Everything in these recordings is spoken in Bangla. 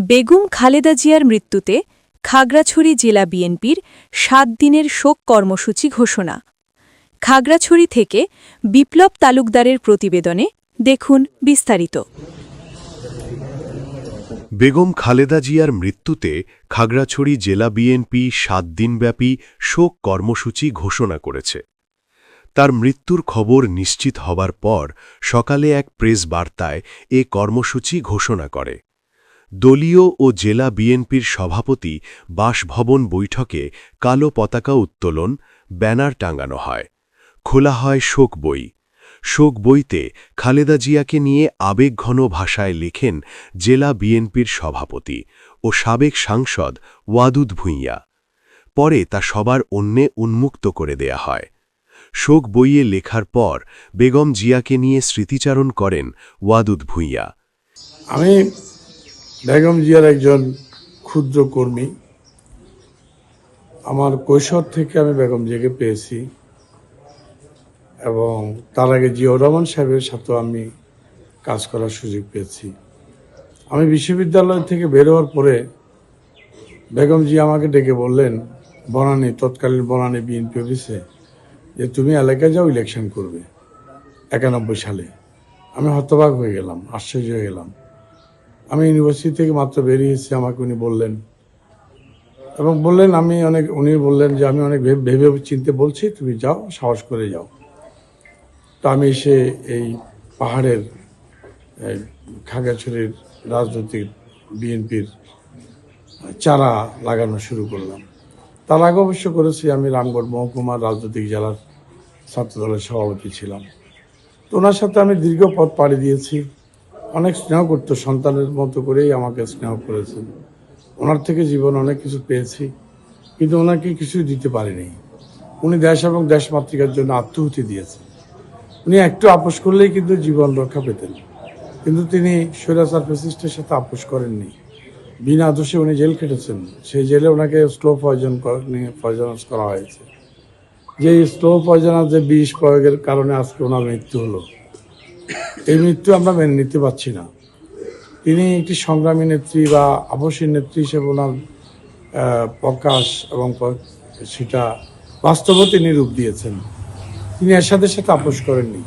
বেগম খালেদা জিয়ার মৃত্যুতে খাগড়াছড়ি জেলা বিএনপির ৭ দিনের শোক কর্মসূচি ঘোষণা। খাগড়াছড়ি থেকে বিপ্লব তালুকদারের প্রতিবেদনে দেখুন বিস্তারিত। বেগম খালেদা জিয়ার মৃত্যুতে খাগড়াছড়ি জেলা বিএনপি ৭ দিনব্যাপী শোক কর্মসূচি ঘোষণা করেছে। তার মৃত্যুর খবর নিশ্চিত হবার পর সকালে এক প্রেস বার্তায় এ কর্মসূচি ঘোষণা করে। দলীয় ও জেলা বিএনপির সভাপতি বাসভবন বৈঠকে কালো পতাকা উত্তোলন, ব্যানার টাঙানো হয়, খোলা হয় শোক বই। শোক বইতে খালেদা জিয়াকে নিয়ে আবেগঘন ভাষায় লেখেন জেলা বিএনপির সভাপতি ও সাবেক সাংসদ ওয়াদুদ ভূঁইয়া। পরে তা সবার অন্যে উন্মুক্ত করে দেয়া হয়। শোক বইয়ে লেখার পর বেগম জিয়াকে নিয়ে স্মৃতিচারণ করেন ওয়াদুদ ভূঁইয়া। আমি বেগম জিয়ার একজন ক্ষুদ্র কর্মী। আমার কৈশোর থেকে আমি বেগম জিয়াকে পেয়েছি এবং তার আগে জিয়াউর রহমান সাহেবের সাথেও আমি কাজ করার সুযোগ পেয়েছি। আমি বিশ্ববিদ্যালয় থেকে বের হওয়ার পরে বেগম জিয়া আমাকে ডেকে বললেন বনানী, তৎকালীন বনানী বিএনপি অফিসে, যে তুমি এলাকায় যাও, ইলেকশন করবে ৯১ সালে। আমি হতবাক হয়ে গেলাম, আশ্চর্য হয়ে গেলাম। আমি ইউনিভার্সিটি থেকে মাত্র বেরিয়েছি, আমাকে উনি বললেন এবং বললেন উনি বললেন যে আমি অনেক ভেবে চিনতে বলছি, তুমি যাও, সাহস করে যাও। তো আমি এসে এই পাহাড়ের খাগড়াছড়ির রাজনৈতিক বিএনপির চারা লাগানো শুরু করলাম। তার আগে অবশ্য করেছি, আমি রামগড় মহকুমার রাজনৈতিক জেলার ছাত্রদলের সভাপতি ছিলাম। তো ওনার সাথে আমি দীর্ঘ পথ পাড়ি দিয়েছি। অনেক স্নেহ করতো, সন্তানের মতো করেই আমাকে স্নেহ করেছেন। ওনার থেকে জীবন অনেক কিছু পেয়েছি, কিন্তু ওনাকে কিছুই দিতে পারিনি। উনি দেশ এবং দেশমাতৃকার জন্য আত্মহুতি দিয়েছেন। উনি একটু আপোষ করলেই কিন্তু জীবন রক্ষা পেতেন, কিন্তু তিনি স্বৈরাচার ফ্যাসিস্টের সাথে আপোষ করেননি। বিনা দোষে উনি জেল খেটেছেন। সেই জেলে ওনাকে স্লো পয়জনাস করা হয়েছে। যে স্লো পয়জনাস, যে বিষ প্রয়োগের কারণে আজকে ওনার মৃত্যু হলো, এই মৃত্যু আমরা মেনে নিতে পারছি না। তিনি একটি সংগ্রামী নেত্রী বা আবশ্যিক নেত্রী হিসেবে ওনার প্রকাশ এবং সেটা বাস্তবও তিনি রূপ দিয়েছেন। তিনি এরশাদের সাথে আপোষ করেননি,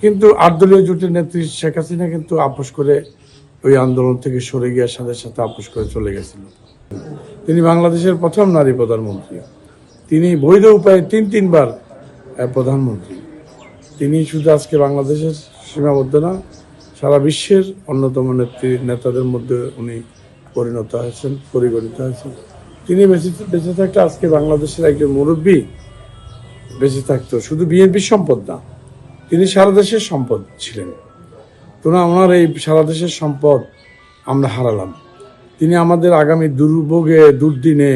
কিন্তু ৮ দলীয় জোটের নেত্রী শেখ হাসিনা কিন্তু আপোষ করে ওই আন্দোলন থেকে সরে গিয়ে এরশাদের সাথে আপোষ করে চলে গেছিল। তিনি বাংলাদেশের প্রথম নারী প্রধানমন্ত্রী। তিনি বৈধ উপায়ে তিনবার প্রধানমন্ত্রী। তিনি শুধু আজকে বাংলাদেশের সীমাবদ্ধ না, সারা বিশ্বের অন্যতম নেতাদের মধ্যে উনি পরিণত হয়েছেন। তিনি বেঁচে থাকতে আজকে বাংলাদেশের একজন মুরব্বী বেঁচে থাকতো শুধু বিএনপির সম্পদ না, তিনি সারা দেশের সম্পদ ছিলেন। তো না, ওনার এই সারা দেশের সম্পদ আমরা হারালাম। তিনি আমাদের আগামী দুর্ভোগে দুর্দিনে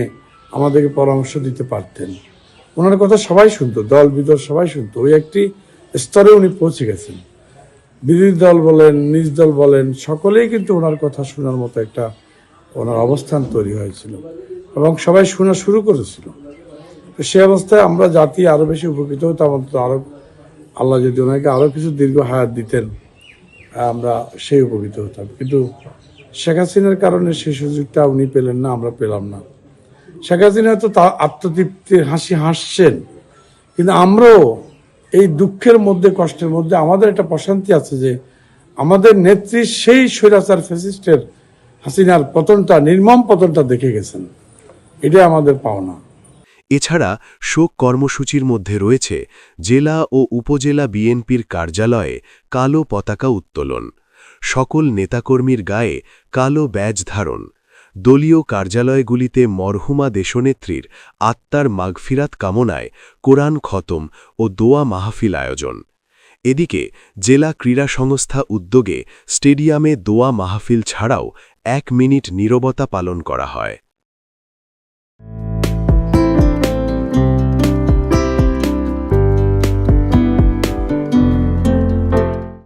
আমাদেরকে পরামর্শ দিতে পারতেন। ওনার কথা সবাই শুনতো, দল বিদল সবাই শুনতো। ওই একটি স্তরে উনি পৌঁছে গেছেন। বিরোধী দল বলেন, নিজ দল বলেন, সকলেই কিন্তু ওনার কথা শোনার মতো একটা ওনার অবস্থান তৈরি হয়েছিল এবং সবাই শোনা শুরু করেছিল। তো সে অবস্থায় আমরা জাতি আরো বেশি উপকৃত হতাম। আরো আল্লাহ যদি ওনাকে আরো কিছু দীর্ঘ হায়াত দিতেন, আমরা সেই উপকৃত হতাম। কিন্তু শেখ হাসিনার কারণে সেই সুযোগটা উনি পেলেন না, আমরা পেলাম না। শেখ হাসিনা তো তার আত্মতৃপ্তির হাসি হাসছেন, কিন্তু আমরাও এই দুঃখের মধ্যে, কষ্টের মধ্যে আমাদের একটা প্রশান্তি আছে যে আমাদের নেত্রী সেই স্বৈরাচার ফ্যাসিস্টের হাসিনার পতনটা, নির্মম পতনটা দেখে গেছেন। এটাই আমাদের পাওনা। এছাড়া শোক কর্মসূচির মধ্যে রয়েছে জেলা ও উপজেলা বিএনপির কার্যালয়ে কালো পতাকা উত্তোলন, সকল নেতাকর্মীর গায়ে কালো ব্যাজ ধারণ, দলীয় কার্যালয়গুলিতে মরহুমা দেশনেত্রীর আত্মার মাগফিরাত কামনায় কোরআন খতম ও দোয়া মাহফিল আয়োজন। এদিকে জেলা ক্রীড়া সংস্থা উদ্যোগে স্টেডিয়ামে দোয়া মাহফিল ছাড়াও ১ মিনিট নীরবতা পালন করা হয়।